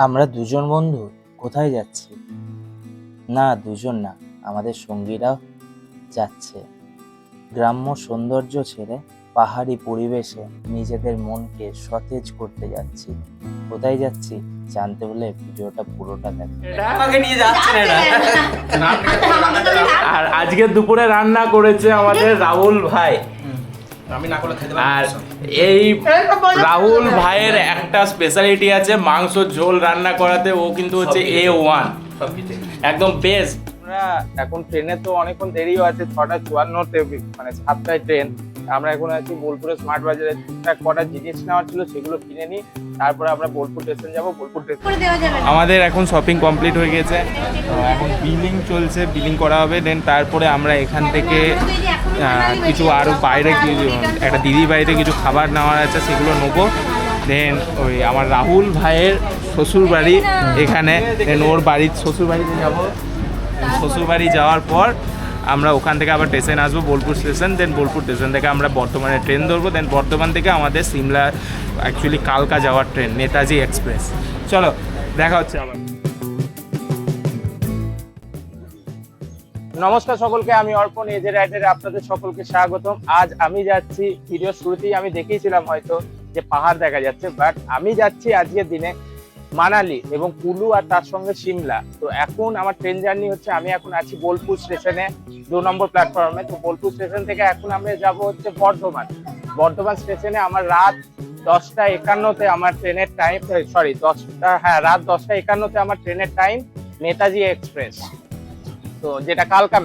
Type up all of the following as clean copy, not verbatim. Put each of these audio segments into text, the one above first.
আমরা দুজন বন্ধু কোথায় যাচ্ছি? না, দুজন না, আমাদের সঙ্গীরাও যাচ্ছে। গ্রাম্য সৌন্দর্য ছেড়ে পাহাড়ি পরিবেশে নিজেদের মনকে সতেজ করতে যাচ্ছি। কোথায় যাচ্ছি জানতে হলে ভিডিওটা পুরোটা দেখো। আমাকে নিয়ে যাচ্ছে না এটা। আর আজকে দুপুরে রান্না করেছে আমাদের রাহুল ভাই। আমি না করলে খেতে আর পারবো না। এই রাহুল ভাইয়ের একটা স্পেশালিটি আছে, মাংস ঝোল রান্না করাতে। ও কিন্তু হচ্ছে A1, একদম বেস্ট। আমরা এখন ট্রেনে তো অনেকক্ষণ দেরিও আছে, 6:54-তে মানে 7টায় ট্রেন। আমরা এখন আছি বোলপুরে স্মার্ট বাজারে। টুকটাক কটা জিনিস নেওয়ার ছিল সেগুলো কিনে নিই, তারপরে আমরা বোলপুর স্টেশন যাবো। বোলপুর স্টেশন আমাদের এখন শপিং কমপ্লিট হয়ে গেছে, তো এখন বিলিং চলছে, বিলিং করা হবে। দেন তারপরে আমরা এখান থেকে কিছু আরও বাইরে একটা দিদি বাড়িতে কিছু খাবার নেওয়ার আছে, সেগুলো নেবো। দেন ওই আমার রাহুল ভাইয়ের শ্বশুর বাড়ি এখানে, দেন ওর বাড়ির শ্বশুর বাড়িতে যাবো। শ্বশুর বাড়ি যাওয়ার পর আমরা ওখান থেকে আবার স্টেশন আসবো, বোলপুর স্টেশন। দেন বোলপুর স্টেশন থেকে আমরা বর্ধমানে ট্রেন ধরবো। দেন বর্ধমান থেকে আমাদের সিমলা, অ্যাকচুয়ালি কালকা যাওয়ার ট্রেন, নেতাজি এক্সপ্রেস। চলো দেখা হচ্ছে আবার। নমস্কার সকলকে, আমি অর্পণ, এজে রাইডারে আপনাদের সকলকে স্বাগতম। আজ আমি যাচ্ছি, ভিডিও শুরুতেই আমি দেখিয়েছিলাম হয়তো যে পাহাড় দেখা যাচ্ছে, বাট আমি যাচ্ছি আজকের দিনে মানালি এবং কুলু আর তার সঙ্গে সিমলা। তো এখন আমার ট্রেন জার্নি হচ্ছে, আমি এখন আছি বোলপুর স্টেশনে 2 নম্বর প্ল্যাটফর্মে। তো বোলপুর স্টেশন থেকে এখন আমরা যাব হচ্ছে বর্ধমান। বর্ধমান স্টেশনে আমার রাত 10:51-তে আমার ট্রেনের টাইম, সরি 10টা, হ্যাঁ রাত 10:51-তে আমার ট্রেনের টাইম, নেতাজি এক্সপ্রেস। তো যেটা কালকা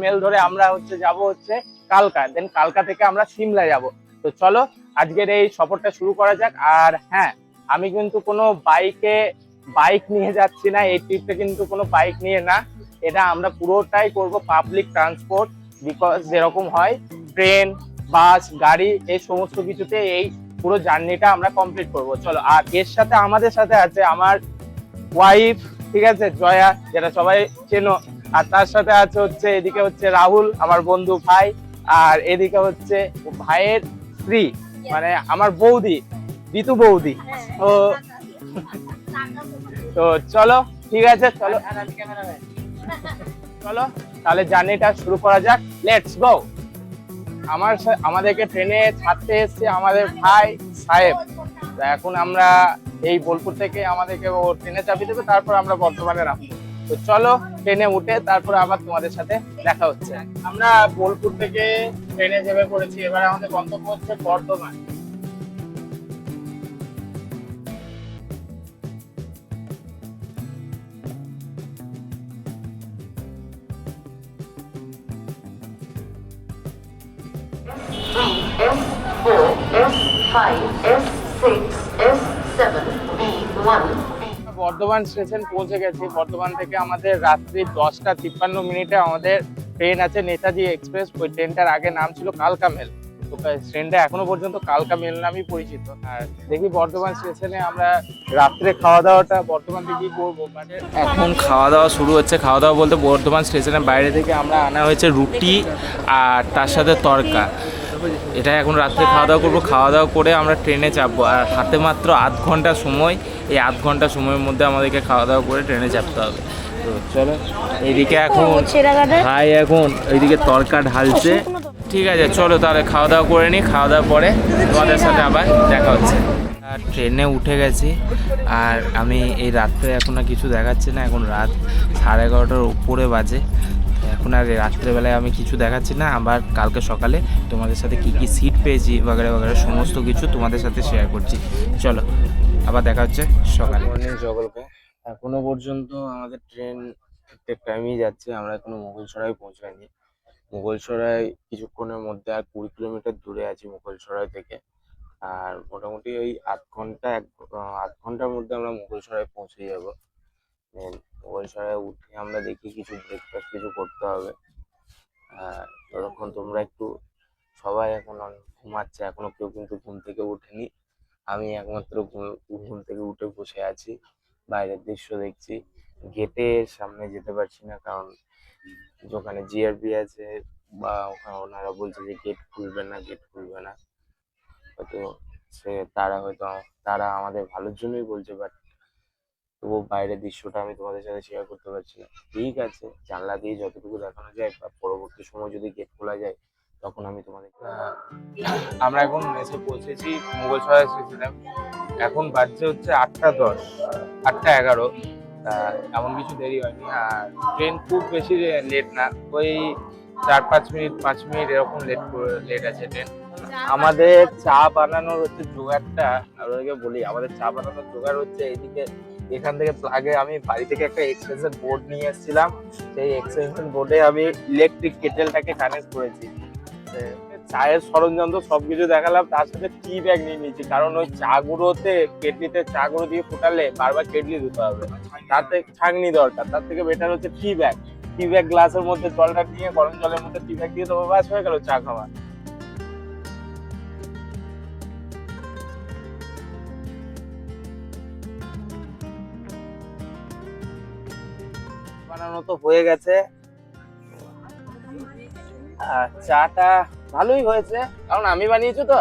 মেল ধরে আমরা হচ্ছে যাব হচ্ছে কালকা। দেন কালকা থেকে আমরা সিমলা যাব। তো চলো আজকের এই সফরটা শুরু করা যাক। আর হ্যাঁ, আমি কিন্তু কোনো বাইক নিয়ে যাচ্ছি না, এই ট্রিপটা কিন্তু কোনো বাইক নিয়ে না। এটা আমরা পুরোটাই করব পাবলিক ট্রান্সপোর্ট, বিকজ যেরকম হয় ট্রেন, বাস, গাড়ি, এই সমস্ত কিছুতে এই পুরো জার্নিটা আমরা কমপ্লিট করব। চলো, আর এর সাথে আমাদের সাথে আছে আমার ওয়াইফ, ঠিক আছে, জয়া, যেটা সবাই চেনো। আর তার সাথে আছে হচ্ছে, এদিকে হচ্ছে রাহুল আমার বন্ধু ভাই, আর এদিকে হচ্ছে ভাইয়ের স্ত্রী, মানে আমার বৌদি, ঋতু বৌদি। তো তো চলো, ঠিক আছে, চলো চলো তাহলে জার্নিটা শুরু করা যাক। Let's go. আমাদেরকে ট্রেনে ছাড়তে এসছে আমাদের ভাই সাহেব। এখন আমরা এই বোলপুর থেকে আমাদেরকে ও ট্রেনে চাপিয়ে দেবে, তারপর আমরা বর্ধমানে নামবো। তো চলো ট্রেনে উঠে তারপর আবার তোমাদের সাথে দেখা হচ্ছে। আমরা বোলপুর থেকে ট্রেনে চেপে পড়েছি, এবার আমাদের গন্তব্য হচ্ছে Bardhaman. S4, S5, S6, S7, B1. Bardhaman station পৌঁছে গেছি। বর্ধমান থেকে আমাদের রাত্রি 10:53 আমাদের ট্রেন আছে, নেতাজি এক্সপ্রেস। ওই ট্রেনটার আগে নাম ছিল কালকা মেল। তো ট্রেনটা এখনো পর্যন্ত কালকা মেল নামেই পরিচিত। আর দেখি বর্ধমান স্টেশনে আমরা রাত্রে খাওয়া দাওয়াটা বর্ধমান থেকেই করবো। এখন খাওয়া দাওয়া শুরু হচ্ছে। খাওয়া দাওয়া বলতে বর্ধমান স্টেশনের বাইরে থেকে আমরা আনা হয়েছে রুটি আর তার সাথে তড়কা। এটা এখন রাত্রে খাওয়া দাওয়া করবো। খাওয়া দাওয়া করে আমরা ট্রেনে চাপবো। আর হাতে মাত্র আধ ঘন্টা সময়। এই আধ ঘন্টা সময়ের মধ্যে আমাদেরকে খাওয়া দাওয়া করে ট্রেনে চাপতে হবে। তো চলো, এইদিকে এখন ভাই এখন এইদিকে তড়কা ঢালছে। ঠিক আছে, চলো তাহলে খাওয়া দাওয়া করে নিই। খাওয়া দাওয়ার পরে তোমাদের সাথে আবার দেখা হচ্ছে। ট্রেনে উঠে গেছি। আর আমি এই রাত্রে এখন আর কিছু দেখাচ্ছি না, এখন রাত 11:30-এর উপরে বাজে। এখন আর রাত্রেবেলায় আমি কিছু দেখাচ্ছি না। আবার কালকে সকালে তোমাদের সাথে কি কি সিট পেয়েছি বাগেরা বাগেরা সমস্ত কিছু তোমাদের সাথে শেয়ার করছি। চলো আবার দেখা হচ্ছে সকালে। মর্নিং সকলকে। এখনো পর্যন্ত আমাদের ট্রেন ঠিকঠাক টাইমেই যাচ্ছে। আমরা এখনো মুঘলসরাই পৌঁছাইনি। মুঘলসরাই কিছুক্ষণের মধ্যে, আর 20 কিলোমিটার দূরে আছি মুঘলসরাই থেকে। আর মোটামুটি ওই আধ ঘন্টার মধ্যে আমরা মুঘলসরাই পৌঁছে যাবো। মুঘলসরাই উঠে আমরা দেখি কিছু ব্রেকফাস্ট কিছু করতে হবে। ততক্ষণ তোমরা একটু, সবাই এখন ঘুমাচ্ছে, এখনো কেউ কিন্তু ঘুম থেকে ওঠেনি। আমি একমাত্র ঘুম থেকে উঠে বসে আছি, বাইরের দৃশ্য দেখছি। গেটের সামনে যেতে পারছি না, কারণ ওখানে জিআরপি আছে, বা ওখানে ওনারা বলছে যে গেট খুলবে না, গেট খুলবে না। হয়তো তারা আমাদের ভালোর জন্যই বলছে, বাট তবু বাইরের দৃশ্যটা আমি তোমাদের সাথে শেয়ার করতে পারছি না। ঠিক আছে, জানলা দিয়ে যতটুকু দেখানো যায় বা পরবর্তী সময় যদি গেট খোলা যায় তখন আমি তোমাদের আমরা এখন এসে পৌঁছেছি মুঘলসরাই স্টেশনে। এখন বাজছে হচ্ছে 8:10, 8:11। এমন কিছু দেরি হয়নি, আর ট্রেন খুব বেশি লেট না, ওই 4-5 মিনিট 5 মিনিট এরকম লেট আছে ট্রেন। আমাদের চা বানানোর হচ্ছে জোগাড়টা আপনাদেরকে বলি, আমাদের চা বানানোর জোগাড় হচ্ছে এইদিকে। এখান থেকে প্লাগে আমি বাড়ি থেকে একটা এক্সটেনশন বোর্ড নিয়ে এসেছিলাম, সেই এক্সটেনশন বোর্ডে আমি ইলেকট্রিক কেটেলটাকে কানেক্ট করেছি। চায়ের সরঞ্জাম তো সবকিছু দেখালাম, তার সাথে টি ব্যাগ নিয়ে নিয়েছি, কারণ ওই চা গুঁড়োতে কেটলিতে চা গুঁড়ো দিয়ে ফোটালে বারবার কেটলি ধুতে হবে, তাতে ছাঁকনি দরকার। তার থেকে বেটার হচ্ছে টি ব্যাগ। টি ব্যাগ গ্লাসের মধ্যে জলটা নিয়ে গরম জলের মধ্যে টি ব্যাগ দিয়ে দেবো, ব্যাস হয়ে গেল চা খাওয়া। বানানো তো হয়ে গেছে, আর চাটা ভালোই হয়েছে, কারণ আমি বানিয়েছি তো।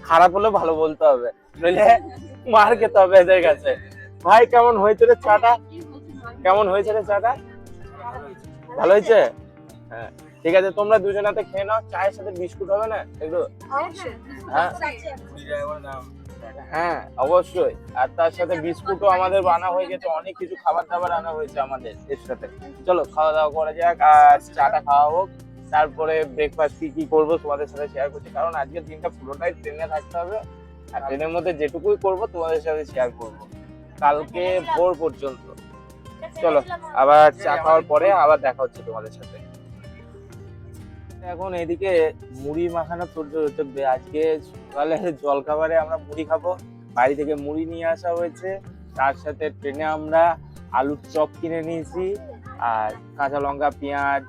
খারাপ হলেও ভালো বলতে হবে, নইলে মার খেতে হবে এদের কাছে। ভাই কেমন হয়েছে রে চাটা? কেমন হয়েছে রে চাটা? ভালো হয়েছে? হ্যাঁ ঠিক আছে, তোমরা দুজনাতে খেয়ে নাও। চায়ের সাথে বিস্কুট হবে না একটু? হ্যাঁ হ্যাঁ অবশ্যই, আর তার সাথে বিস্কুটও আমাদের আনা হয়ে গেছে, অনেক কিছু খাবার দাবার আনা হয়েছে আমাদের এর সাথে। চলো খাওয়া দাওয়া করা যাক, আর চাটা খাওয়া হোক, তারপরে ব্রেকফাস্ট কি করবো তোমাদের সাথে শেয়ার করছি, কারণ আজকের দিনটা পুরোটাই ট্রেনে থাকতে হবে, আর ট্রেনের মধ্যে যেটুকুই করবো তোমাদের সাথে শেয়ার করবো কালকে ভোর পর্যন্ত। চলো আবার চা খাওয়ার পরে আবার দেখা হচ্ছে তোমাদের সাথে। এখন এদিকে মুড়ি মাখানো চলছে। আজকে সকালে জলখাবারে আমরা মুড়ি খাবো, বাড়ি থেকে মুড়ি নিয়ে আসা হয়েছে, তার সাথে ট্রেনে আমরা আলুর চপ কিনে নিয়েছি, আর কাঁচা লঙ্কা, পেঁয়াজ,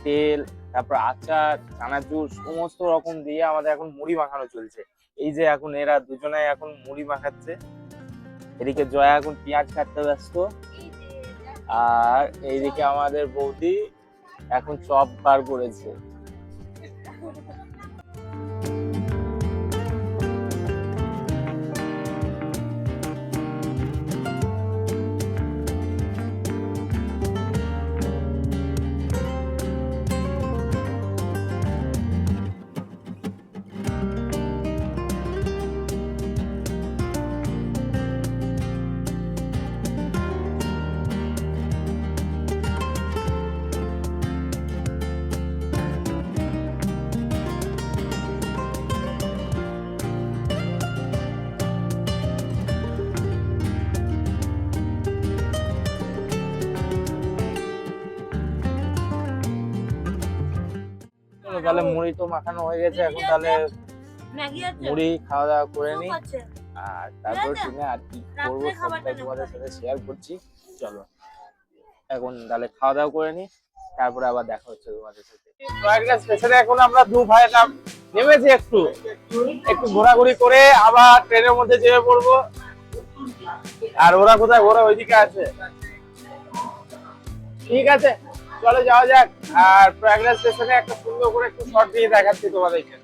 তেল, তারপর আচার, চানাচুর সমস্ত রকম দিয়ে আমাদের এখন মুড়ি মাখানো চলছে। এই যে এখন এরা দুজনাই এখন মুড়ি মাখাচ্ছে, এদিকে জয়া এখন পেঁয়াজ কাটতে ব্যস্ত, আর এইদিকে আমাদের বৌদি এখন চপ বার করেছে। তাহলে মুড়ি তো মাখানো হয়ে গেছে, এখন তাহলে মুড়ি খাওয়া দাওয়া করে নি, আর তারপর ট্রেনে আর কি করবো সবটাই তোমাদের সাথে শেয়ার করছি। চলো এখন তাহলে খাওয়া দাওয়া করে নি, তারপরে আবার দেখা হচ্ছে তোমাদের সাথে। স্টেশনে এখন আমরা দু ভাই নেমেছি, একটু ঘোরাঘুরি করে আবার ট্রেনের মধ্যে চেপে পড়বো। আর ওরা কোথায়? ওরা ওইদিকে আছে। ঠিক আছে চলো যাওয়া যাক, আর প্রয়াগরাজ স্টেশনে একটা সুন্দর করে একটু শর্ট দিয়ে দেখাচ্ছি তোমাদেরকে।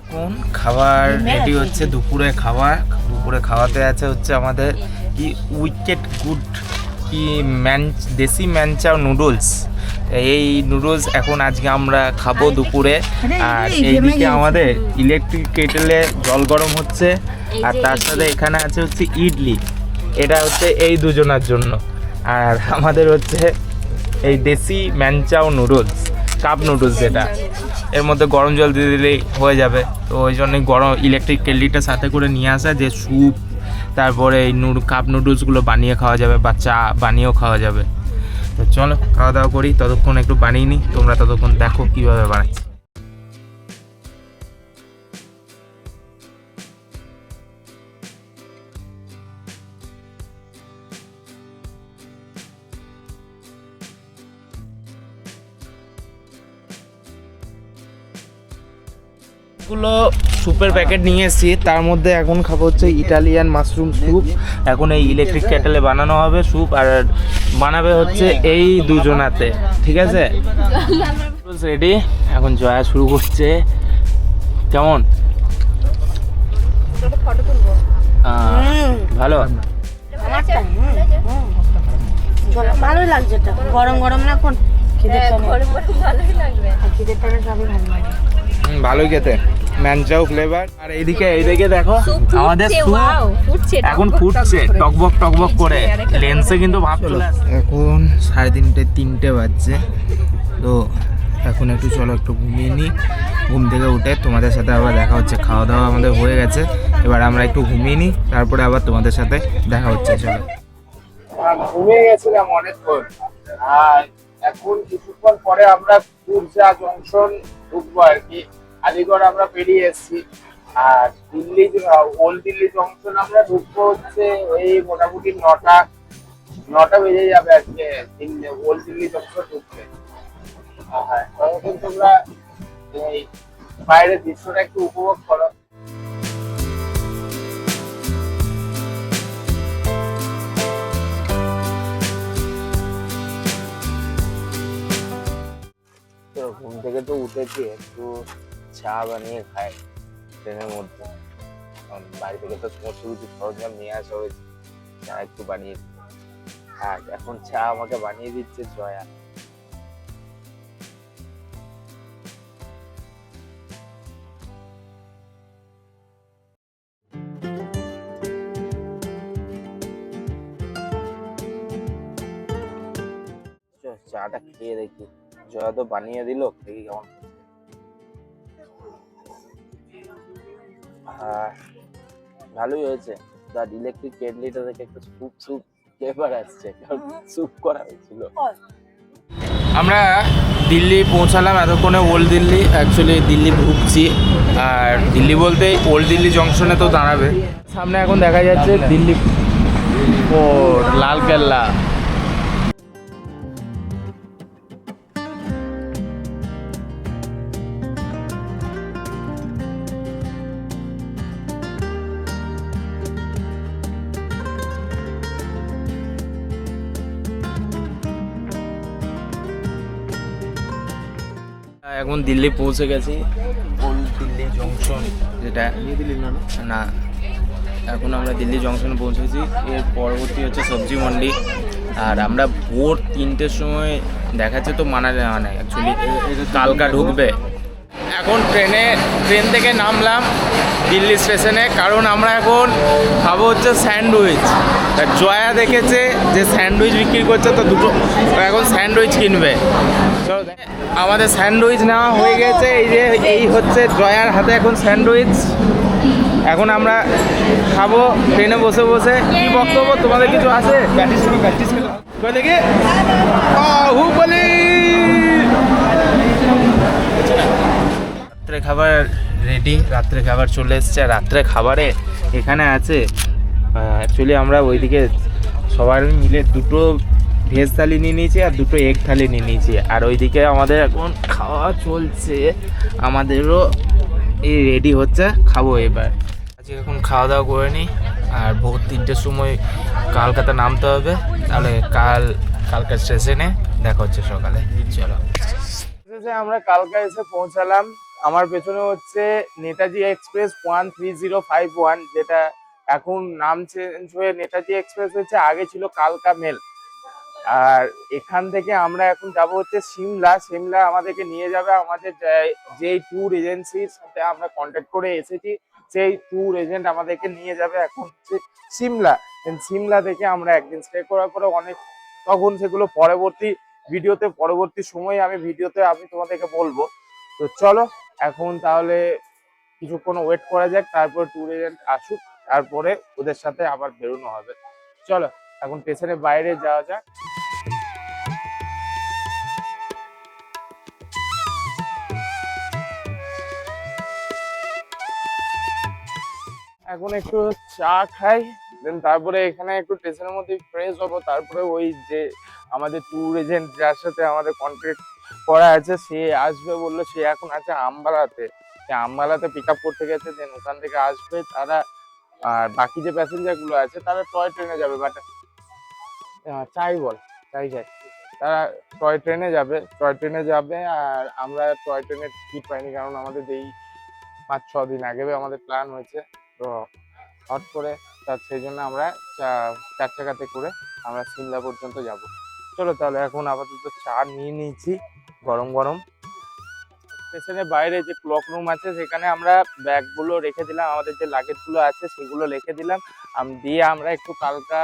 এখন খাবার রেডি হচ্ছে, দুপুরে খাওয়াতে আছে হচ্ছে আমাদের কি উইকেট গুড কি দেশি ম্যানচাও নুডলস। এই নুডলস এখন আজকে আমরা খাবো দুপুরে। আর এইদিকে আমাদের ইলেকট্রিক কেটেলে জল গরম হচ্ছে, আর তার সাথে এখানে আছে হচ্ছে ইডলি, এটা হচ্ছে এই দুজনের জন্য। আর আমাদের হচ্ছে এই দেশি ম্যানচাও নুডলস, কাপ নুডলস, যেটা এর মধ্যে গরম জল দিয়ে দিলেই হয়ে যাবে। তো ওই জন্যই গরম ইলেকট্রিক কেটলিটা সাথে করে নিয়ে আসা, যে স্যুপ তারপরে এই কাপ নুডলসগুলো বানিয়ে খাওয়া যাবে বা চা বানিয়েও খাওয়া যাবে। তো চলো খাওয়া দাওয়া করি, ততক্ষণ একটু বানিয়ে নিই, তোমরা ততক্ষণ দেখো কীভাবে বানাচ্ছি। গুলো স্যুপের প্যাকেট নিয়ে এসেছি, তার মধ্যে এখন খাবো হচ্ছে ইটালিয়ান মাশরুম স্যুপ। এখন এই ইলেকট্রিক কেটেলে বানানো হবে স্যুপ, আর বানাবে হচ্ছে এই দুজনাতে, ঠিক আছে? রেডি, এখন জয়া শুরু করছে। কেমন? ভালো? ভালোই লাগছে, এটা গরম গরম না, এখন খিদে খিদে সবই ভালো লাগে। ভালোই খেতে, ম্যানচাও ফ্লেভার। আর এইদিকে দেখো আমাদের স্যুপ এখন ফুটছে টকবক টকবক করে, লেন্সে কিন্তু ভাব চলে আসছে। এখন 3:30 বাজছে, তো এখন একটু চলো একটু ঘুমিয়ে নিই। ঘুম থেকে উঠে তোমাদের সাথে আবার দেখা হচ্ছে। খাওয়া দাওয়া আমাদের হয়ে গেছে, এবার আমরা একটু ঘুমিয়ে নিই, তারপরে আবার তোমাদের সাথে দেখা হচ্ছে। চলো, ঘুমিয়ে গেছিলাম অনেকক্ষণ, আর এখন কিছুক্ষণ পরে আমরা কুরজা জংশন ঢুকবো আর কি। আলিগড় আমরা পেরিয়ে এসেছি, আর দিল্লি ওল্ড দিল্লি জংশন আমরা ঢুকবো হচ্ছে এই মোটামুটি 9টা বেজে যাবে আজকে ওল্ড দিল্লি জংশন ঢুকতে। হ্যাঁ, তখন তোমরা এই বাইরের দৃশ্যটা একটু উপভোগ করো। ঘুম থেকে তো উঠেছি, একটু চা বানিয়ে খাই ট্রেনের মধ্যে। বাড়ি থেকে তো সমস্ত কিছু সরঞ্জাম নিয়ে আসা হয়েছে, চা একটু বানিয়েছি। আর এখন চা আমাকে বানিয়ে দিচ্ছে জয়া। চাটা খেয়ে দেখি, জয়া তো বানিয়ে দিল, দেখি কেমন। ভালোই হয়েছে, বাট ইলেকট্রিক কেটলিটা থেকে একটা স্যুপ ফ্লেভার আসছে, কারণ স্যুপ করা হয়েছিল। আমরা দিল্লি পৌঁছালাম এতক্ষণে, ওল্ড দিল্লি। অ্যাকচুয়ালি দিল্লি ঢুকছি, আর দিল্লি বলতে ওল্ড দিল্লি জংশনে তো দাঁড়াবে। সামনে এখন দেখা যাচ্ছে দিল্লি ফোর্ট, লালকেল্লা। এখন দিল্লি পৌঁছে গেছি, ওল্ড দিল্লি জংশন, যেটা না, এখন আমরা দিল্লি জংশনে পৌঁছেছি। এর পরবর্তী হচ্ছে সবজি মন্ডি। আর আমরা ভোর 3টের সময় দেখাচ্ছে তো মানে অ্যাকচুয়ালি কালকা ঢুকবে। এখন ট্রেন থেকে নামলাম দিল্লি স্টেশনে, কারণ আমরা এখন খাবো হচ্ছে স্যান্ডউইচ। জয়া দেখেছে যে স্যান্ডউইচ বিক্রি করছে, তো দুটো এখন স্যান্ডউইচ কিনবে। আমাদের স্যান্ডউইচ নেওয়া হয়ে গেছে, এই হচ্ছে জয়ার হাতে এখন স্যান্ডউইচ। এখন আমরা খাবো ট্রেনে বসে বসে। কি বক্তব্য তোমাদের কিছু আছে? দেখি রাত্রে খাবার রেডি, রাত্রে খাবার চলে এসছে। রাত্রে খাবারে এখানে আছে অ্যাকচুয়ালি আমরা ওইদিকে সবাই মিলে দুটো ভেজ থালি নিয়ে নিয়েছি আর দুটো এগ থালি নিয়ে নিয়েছি। আর ওইদিকে আমাদের এখন খাওয়া চলছে, আমাদেরও এই রেডি হচ্ছে, খাবো এবার। আজকে এখন খাওয়া দাওয়া করে নিই, আর ভোর 3টের সময় কলকাতা নামতে হবে। তাহলে কালকা স্টেশনে দেখা হচ্ছে সকালে। চলো, আমরা কালকা এসে পৌঁছালাম। আমার পেছনে হচ্ছে নেতাজি এক্সপ্রেস 13051, যেটা এখন নাম চেঞ্জ হয়ে নেতাজি এক্সপ্রেস হয়েছে, আগে ছিল কালকা মেল। আর এখান থেকে আমরা এখন যাব হচ্ছে সিমলা আমাদেরকে নিয়ে যাবে আমাদের যে ট্যুর এজেন্সির সাথে আমরা কন্ট্যাক্ট করে এসেছি, সেই ট্যুর এজেন্ট আমাদেরকে নিয়ে যাবে এখন হচ্ছে সিমলা। সিমলা থেকে আমরা একদিন স্টে করার পরে অনেক, তখন সেগুলো পরবর্তী সময়ে আমি তোমাদেরকে বলবো। তো চলো এখন তাহলে কিছুক্ষণ ওয়েট করা যাক, তারপর ট্যুর এজেন্ট আসুক, তারপরে ওদের সাথে আবার বেরোনো হবে। চলো এখন স্টেশনের বাইরে যাওয়া যাক। এখন একটু চা খাই, দেন তারপরে এখানে একটু স্টেশনের মধ্যে ফ্রেশ হবো, তারপরে ওই যে আমাদের ট্যুর এজেন্ট যার সাথে আমাদের কন্ট্যাক্ট করা আছে সে আসবে বললো, সে এখন আছে আম্বালাতে। সে আম্বালাতে পিক আপ করতে গেছে, দেন ওখান থেকে আসবে তারা। আর বাকি যে প্যাসেঞ্জার গুলো আছে তারা টয় ট্রেনে যাবে, বাট চাই তারা টয় ট্রেনে যাবে। আর আমরা টয় ট্রেনের টিকিট পাইনি, কারণ আমাদের এই 5-6 দিন আগে আমাদের প্ল্যান হয়েছে, তো হট করে সেই জন্য আমরা 4 চাকাতে করে আমরা সিমলা পর্যন্ত যাব। চলো তাহলে এখন আপাতত চা নিয়ে নিয়েছি গরম গরম। স্টেশনের বাইরে যে ক্লক রুম আছে সেখানে আমরা ব্যাগগুলো রেখে দিলাম, আমাদের যে লাগেজগুলো আছে সেগুলো রেখে দিলাম। দিয়ে আমরা একটু কালকা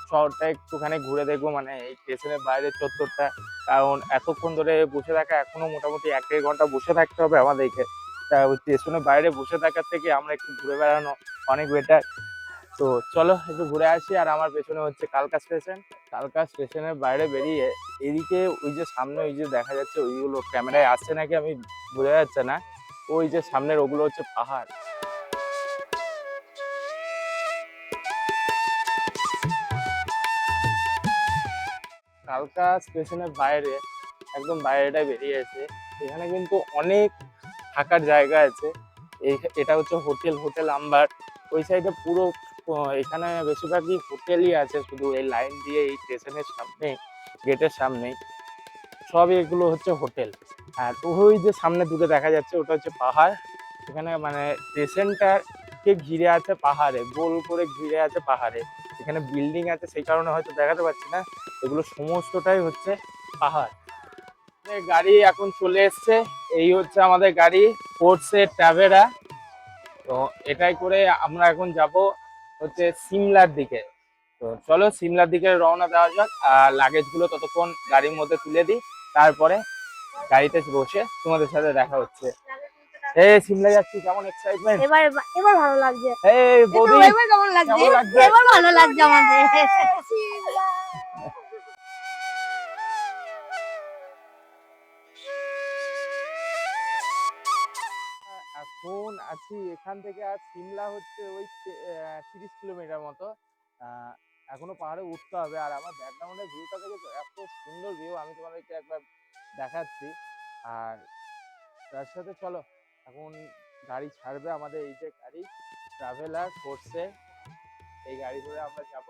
শহরটা একটুখানি ঘুরে দেখবো, মানে এই স্টেশনের বাইরে চত্বরটা। কারণ এতক্ষণ ধরে বসে থাকা, এখনো মোটামুটি 1-1.5 ঘন্টা বসে থাকতে হবে আমাদেরকে। তা ওই স্টেশনের বাইরে বসে থাকার থেকে আমরা একটু ঘুরে বেড়ানো অনেক বেটার। তো চলো একটু ঘুরে আসি। আর আমার পেছনে হচ্ছে কালকা স্টেশন। কালকা স্টেশনের বাইরে বেরিয়ে এদিকে ওই যে সামনে ওই যে দেখা যাচ্ছে, ওইগুলো ক্যামেরায় আসছে নাকি আমি বোঝা যাচ্ছে না, ওই যে সামনের ওগুলো হচ্ছে পাহাড়। কালকা স্টেশনের বাইরে একদম বাইরেটায় বেরিয়েছে, এখানে কিন্তু অনেক থাকার জায়গা আছে। এটা হচ্ছে হোটেল আম্বার। ওই সাইডে পুরো এখানে বেশিরভাগই হোটেলই আছে, শুধু এই লাইন দিয়ে এই স্টেশনের সামনে গেটের সামনেই সব এগুলো হচ্ছে হোটেল। আর ওই যে সামনে দূরে দেখা যাচ্ছে ওটা হচ্ছে পাহাড়। এখানে মানে স্টেশনটাকে ঘিরে আছে পাহাড়ে, গোল করে ঘিরে আছে পাহাড়ে। এখানে বিল্ডিং আছে, সেই কারণে হয়তো দেখাতে পাচ্ছি না, এগুলো সমস্তটাই হচ্ছে পাহাড়। গাড়ি এখন চলে এসছে, এই হচ্ছে আমাদের গাড়ি, ফোর্সে ট্রাভেরা। তো এটাই করে আমরা এখন যাব হচ্ছে সিমলার দিকে। তো চলো সিমলার দিকে রওনা দেওয়া যাক। আর লাগেজগুলো ততক্ষণ গাড়ির মধ্যে তুলে দিই, তারপরে গাড়িতে বসে তোমাদের সাথে দেখা হচ্ছে। এই সিমলা যাচ্ছি, কেমন এক্সাইটমেন্ট? এবার ভালো লাগছে। এই বৌদি এবার কেমন লাগছে? কেমন লাগছে? এবার ভালো লাগছে আমাদের। এখন আছি এখান থেকে, আর সিমলা হচ্ছে ওই 30 কিলোমিটার মতো। এখনো পাহাড়ে উঠতে হবে। আর আমার ব্যাকগ্রাউন্ডের ভিউটা দেখেছো, এত সুন্দর ভিউ, আমি তোমাদেরকে একবার দেখাচ্ছি। আর তার সাথে চলো এখন গাড়ি ছাড়বে, আমাদের এই যে গাড়ি ট্রাভেলার ফোর্সে, এই গাড়ি ধরে আমরা যাব।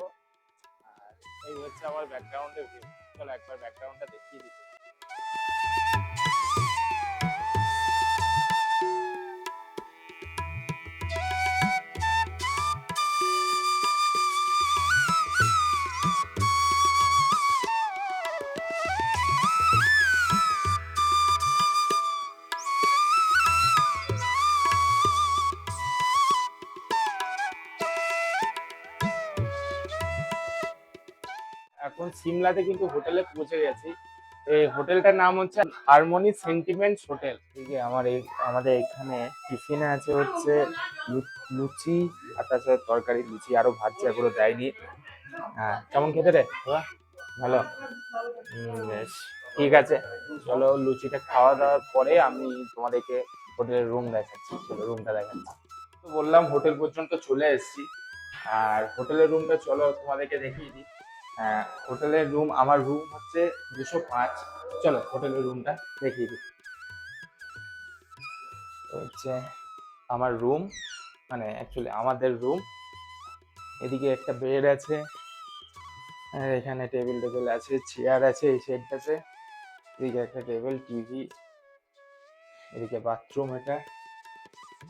আর এই হচ্ছে আমার ব্যাকগ্রাউন্ডের ভিউ। চলো একবার ব্যাকগ্রাউন্ডটা দেখিয়ে দিচ্ছি। এখন সিমলাতে কিন্তু হোটেলে পৌঁছে গেছি। এই হোটেলটার নাম হচ্ছে হারমোনি সেন্টিমেন্টস হোটেল। ঠিক আছে, আমাদের এখানে টিফিনে আছে হচ্ছে লুচি আর তাছাড়া তরকারি, লুচি আরো ভাজছে, এগুলো দেয়নি। হ্যাঁ, কেমন খেতে রে? ভালো। বেশ ঠিক আছে, চলো লুচিটা খাওয়া দাওয়ার পরে আমি তোমাদেরকে হোটেলের রুম দেখাচ্ছি। চলো রুমটা দেখাচ্ছি। তো বললাম হোটেল পর্যন্ত চলে এসেছি, আর হোটেলের রুমটা চলো তোমাদেরকে দেখিয়ে দিই। হোটেলের রুম, আমার রুম হচ্ছে 205। চলো হোটেলের রুমটা দেখিয়ে দিই। হচ্ছে আমার রুম, মানে অ্যাকচুয়ালি আমাদের রুম। এদিকে একটা বেড আছে, আর এখানে টেবিল আছে, চেয়ার আছে এই সাইডটাতে। এদিকে একটা টেবিল, টিভি, এদিকে বাথরুম,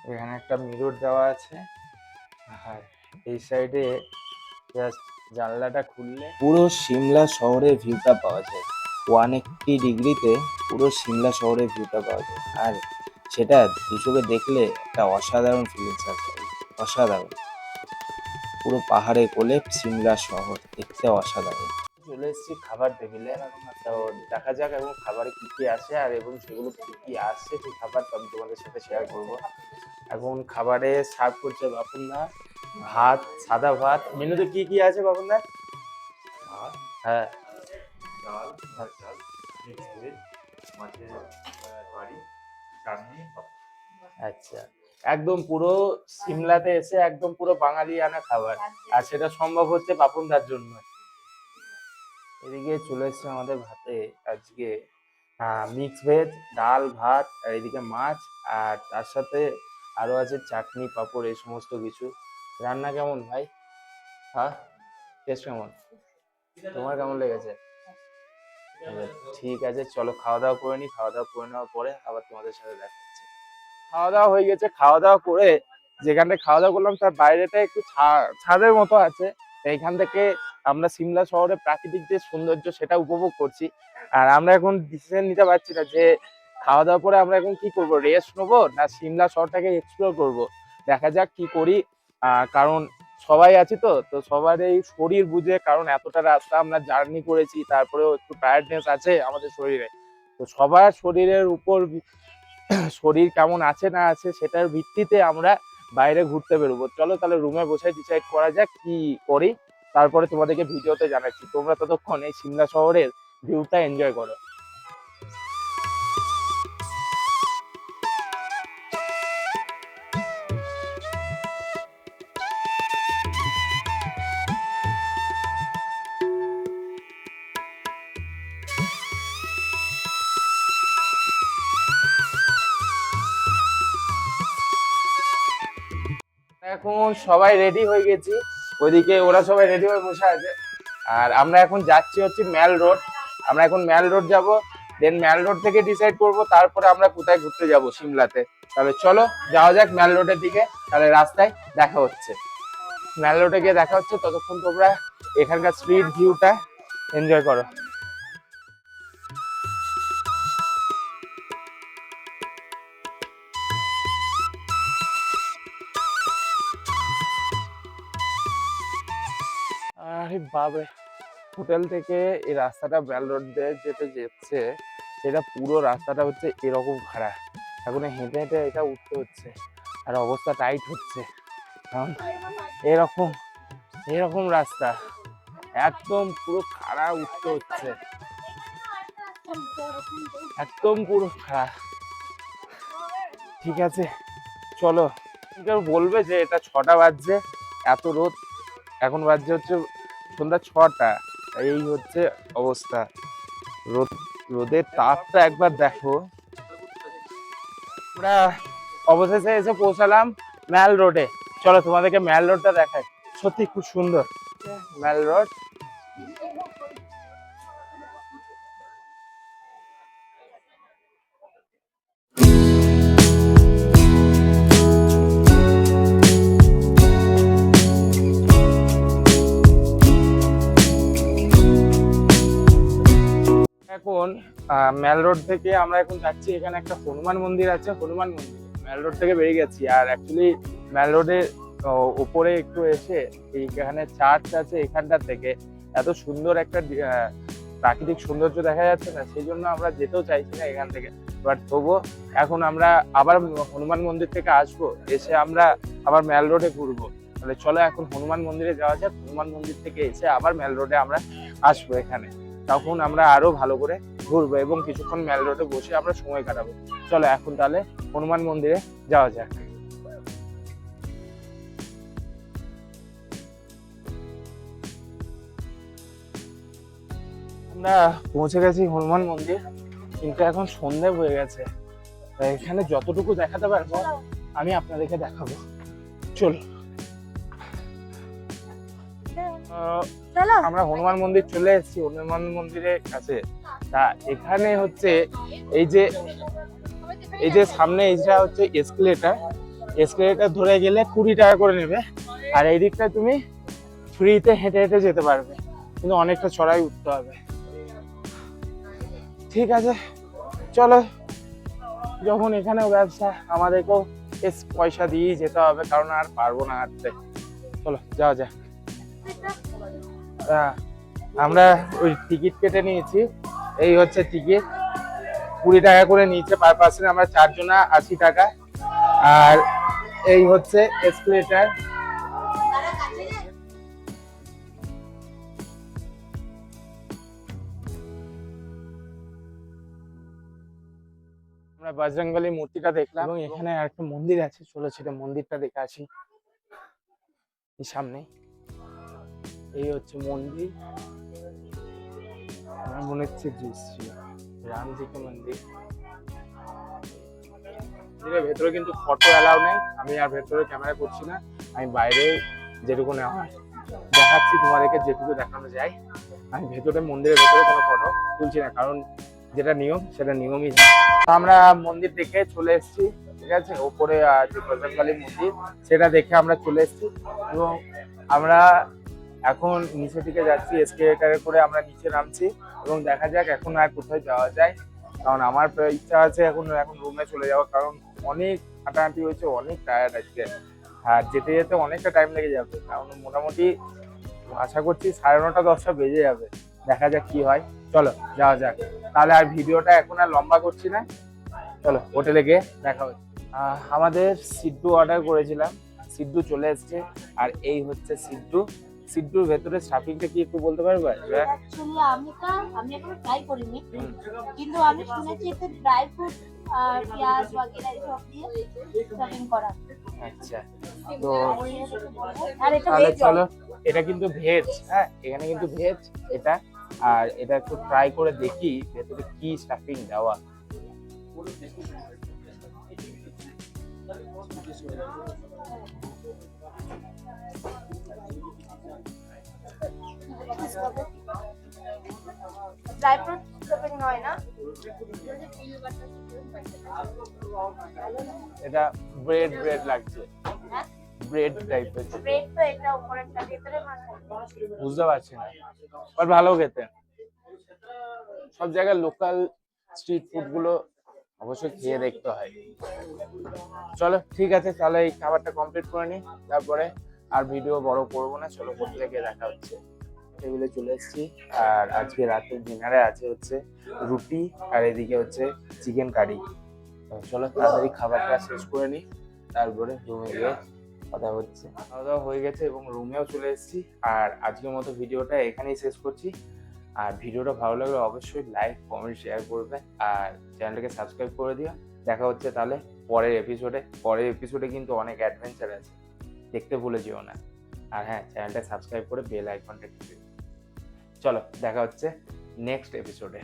এখানে একটা মিরর দেওয়া আছে। আর এই সাইডে জাস্ট জানলাটা খুললে পুরো সিমলা শহরের ভিউটা পাওয়া যায়। 180 ডিগ্রিতে পুরো সিমলা শহরের ভিউটা পাওয়া যায়, আর সেটা দু চোখে দেখলে একটা অসাধারণ ফিলিংস আছে। অসাধারণ। পুরো পাহাড়ে কোলে সিমলা শহর, দেখতে অসাধারণ। চলে এসেছি খাবার টেবিলে, তো দেখা যাক এবং খাবারে কি কি আছে আর এবং সেগুলো কি কি আসছে সেই খাবার তো আমি তোমাদের সাথে শেয়ার করব। এখন খাবারে সার্ভ করছে বাপুনদা ভাত, সাদা ভাত। মেনুতে কি কি আছে বাপুনদা? ভাত, হ্যাঁ, ডাল, চাল, মিক্স ভেজ, মাছের কারি, চাটনি, পাপড়। আচ্ছা, একদম পুরো সিমলাতে এসে একদম পুরো বাঙালিয়ানা খাবার, আর সেটা সম্ভব হচ্ছে বাপুনদার জন্য। এদিকে চলে এসছে আমাদের ভাতে আজকে মিক্স ভেজ, ডাল, ভাত, আর এদিকে মাছ, আর তার সাথে আরো আছে চাটনি, পাঁপড়, এই সমস্ত কিছু। রান্না কেমন ভাই? হ্যাঁ, টেস্ট কেমন? তোমার কেমন লেগেছে? ঠিক আছে, চলো খাওয়া দাওয়া করে নি। খাওয়া দাওয়া করে নেওয়ার পরে আবার তোমাদের সাথে দেখা হচ্ছে। খাওয়া দাওয়া হয়ে গেছে। খাওয়া দাওয়া করে যেখানে খাওয়া দাওয়া করলাম তার বাইরেটা একটু ছাদের মতো আছে, এইখান থেকে আমরা সিমলা শহরের প্রাকৃতিক যে সৌন্দর্য সেটা উপভোগ করছি। আর আমরা এখন ডিসিশন নিতে পারছি না যে খাওয়া দাওয়া পরে আমরা এখন কি করব, রেস্ট নেবো না সিমলা শহরটাকে এক্সপ্লোর করব। দেখা যাক কি করি। কারণ সবাই আছি তো তো সবার এই শরীর বুঝে, কারণ এতটা রাস্তা আমরা জার্নি করেছি, তারপরেও একটু টায়ার্ডনেস আছে আমাদের শরীরে। তো সবার শরীরের উপর শরীর কেমন আছে না আছে সেটার ভিত্তিতে আমরা বাইরে ঘুরতে বেরোবো। চলো তাহলে রুমে বসে ডিসাইড করা যাক কি করি, তারপরে তোমাদেরকে ভিডিওতে জানাচ্ছি। তোমরা ততক্ষণ এই সিমলা শহরের ভিউটা এনজয় করো। এখন সবাই রেডি হয়ে গেছি, ওইদিকে ওরা সবাই রেডি হয়ে বসে আছে। আর আমরা এখন যাচ্ছি হচ্ছে ম্যাল রোড। আমরা এখন ম্যাল রোড যাব, দেন ম্যাল রোড থেকে ডিসাইড করব তারপরে আমরা কোথায় ঘুরতে যাব সিমলাতে। তাহলে চলো যাওয়া যাক ম্যাল রোডের দিকে, তাহলে রাস্তায় দেখা হচ্ছে। ম্যাল রোডে গিয়ে দেখা হচ্ছে, ততক্ষণ তোমরা এখানকার স্ট্রিট ভিউটা এনজয় করো। আরে বাবরে, হোটেল থেকে এই রাস্তাটা ম্যাল রোড দিয়ে যেতে যাচ্ছে, সেটা পুরো রাস্তাটা হচ্ছে এরকম খাড়া। এখন হেঁটে হেঁটে এটা উঠতে হচ্ছে, আর অবস্থা টাইট হচ্ছে, কারণ এরকম এরকম রাস্তা একদম পুরো খাড়া উঠতে হচ্ছে, একদম পুরো খাড়া। ঠিক আছে চলো, কেউ বলবে যে এটা 6টা বাজছে, এত রোদ। এখন বাজছে হচ্ছে সন্ধ্যা 6টা, এই হচ্ছে অবস্থা। রোদের তাপটা একবার দেখো। আমরা অবশেষে এসে পৌঁছালাম ম্যাল রোডে। চলো তোমাদেরকে ম্যাল রোডটা দেখাই, সত্যি খুব সুন্দর ম্যাল রোড। এখন ম্যাল রোড থেকে আমরা এখন যাচ্ছি, এখানে একটা হনুমান মন্দির আছে, হনুমান মন্দির। ম্যাল রোড থেকে বেরিয়ে গেছি, আর অ্যাকচুয়ালি ম্যাল রোডের উপরে একটু এসে এইখানে চার্চ আছে, এখানটার থেকে এত সুন্দর একটা প্রাকৃতিক সৌন্দর্য দেখা যাচ্ছে না, সেই জন্য আমরা যেতেও চাইছি না এখান থেকে। বাট তবুও এখন আমরা আবার হনুমান মন্দির থেকে আসবো, এসে আমরা আবার ম্যাল রোডে ঘুরবো। তাহলে চলো এখন হনুমান মন্দিরে যাওয়া যাক। হনুমান মন্দির থেকে এসে আবার ম্যাল রোডে আমরা আসবো এখানে, তখন আমরা আরো ভালো করে ঘুরবো এবং কিছুক্ষণ ম্যাল রোডে বসে আমরা সময় কাটাবো। চলো এখন তাহলে হনুমান মন্দিরে যাওয়া যাক। আমরা পৌঁছে গেছি হনুমান মন্দির, কিন্তু এখন সন্ধে হয়ে গেছে। এখানে যতটুকু দেখাতে পারবো আমি আপনাদেরকে দেখাবো। চলো আমরা হনুমান মন্দির চলে এসেছি, হনুমান মন্দিরের কাছে। তা এখানে হচ্ছে এই যে সামনে এইটা হচ্ছে এসকেলেটার ধরে গেলে 20 টাকা করে নেবে, আর এই দিকটা তুমি ফ্রিতে হেঁটে হেঁটে যেতে পারবে, কিন্তু অনেকটা চড়াই উঠতে হবে। ঠিক আছে চলো, যখন এখানেও ব্যবসা আমাদেরকেও পয়সা দিয়েই যেতে হবে, কারণ আর পারবো না হাঁটতে। চলো যাওয়া যাক। আমরা ওই টিকিট কেটে নিয়েছি, এই হচ্ছে টিকিট, 20 টাকা করে নিয়েছে পার পার্সন, আমরা 4 জনা 80 টাকা। আর এই হচ্ছে এসকেলেটর। আমরা বজরংবলী মূর্তিটা দেখলাম এবং এখানে একটা মন্দির আছে, চলো সেটা মন্দিরটা দেখে আসি। এই সামনে এই হচ্ছে মন্দির, আমার মনে হচ্ছে রামজি কে মন্দির। মন্দিরের ভেতরে কিন্তু ফটো অ্যালাউ নেই, আমি আর ভেতরে ক্যামেরা করছি না, আমি বাইরে যেটুকু নেওয়া দেখাচ্ছি তোমাদেরকে, যেটুকু দেখানো যায়। আমি ভেতরে মন্দিরের ভেতরে কোনো ফটো তুলছি না, কারণ যেটা নিয়ম সেটা নিয়মই। আমরা মন্দির দেখে চলে এসেছি, ঠিক আছে, ওপরে যে বজরংবলী মন্দির সেটা দেখে আমরা চলে এসেছি এবং আমরা এখন নিচে দিকে যাচ্ছি, এসকেলেটরে করে আমরা নিচে নামছি এবং দেখা যাক এখন আর কোথায় যাওয়া যায়। কারণ আমার ইচ্ছা আছে এখন রুমে চলে যাওয়া, কারণ অনেক হাঁটাহাঁটি হয়েছে, অনেক টায়ার্ড আজকে, আর যেতে যেতে অনেকটা টাইম লেগে যাবে, কারণ মোটামুটি আশা করছি 9:30 10টা বেজে যাবে। দেখা যাক কি হয়, চলো যাওয়া যাক। তাহলে আর ভিডিওটা এখন আর লম্বা করছি না, চলো হোটেলে গিয়ে দেখা হচ্ছে। আমাদের সিদ্ধু অর্ডার করেছিলাম, সিদ্ধু চলে এসছে, আর এই হচ্ছে সিদ্ধু। সিদ্ধুর ভেতরে স্টাফিংটা কি একটু বলতে পারবে? অ্যাকচুয়ালি আমি এখনো ট্রাই করিনি, কিন্তু আমি শুনেছি এতে ড্রাই ফ্রুট আর পেঁয়াজ বাগেরা এসব দিয়ে স্টাফিং করা। আচ্ছা, তো আর এটা তাহলে ভেজ। চলো, এটা কিন্তু ভেজ, হ্যাঁ এখানে কিন্তু ভেজ এটা। আর এটা একটু ট্রাই করে দেখি ভেতরে কি স্টাফিং দেওয়া। ড্রাই ফ্রুট স্টাফিং নয় না, এটা ব্রেড লাগছে, ব্রেড টাইপের। ব্রেড তো এটা উপরেরটা, ভেতরে মাছ। বুঝতে পারছি না, বাট ভালো খেতে। সব জায়গায় লোকাল স্ট্রিট ফুড গুলো অবশ্যই খেয়ে দেখতে হয়। চলো ঠিক আছে, তাহলে এই খাবারটা কমপ্লিট করে নিই, তারপরে আর ভিডিও বড় করবো না। চলো হোটেলে গিয়ে দেখা হচ্ছে। টেবিলে চলে এসেছি, আর আজকে রাতের ডিনারে আছে হচ্ছে রুটি আর এদিকে হচ্ছে চিকেন কারি। চলো তাড়াতাড়ি খাবারটা শেষ করে নিই, তারপরে রুমে গিয়ে কথা হচ্ছে। খাওয়া দাওয়া হয়ে গেছে এবং রুমেও চলে এসেছি, আর আজকের মতো ভিডিওটা এখানেই শেষ করছি। আর ভিডিওটা ভালো লাগলে অবশ্যই লাইক কমেন্ট শেয়ার করবে, আর চ্যানেলটাকে সাবস্ক্রাইব করে দিও। দেখা হচ্ছে তাহলে পরের এপিসোডে কিন্তু অনেক অ্যাডভেঞ্চার আছে, দেখতে ভুলে যেও না। আর হ্যাঁ, চ্যানেলটা সাবস্ক্রাইব করে বেল আইকনটা টিপে দিও। চলো দেখা হচ্ছে নেক্সট এপিসোডে।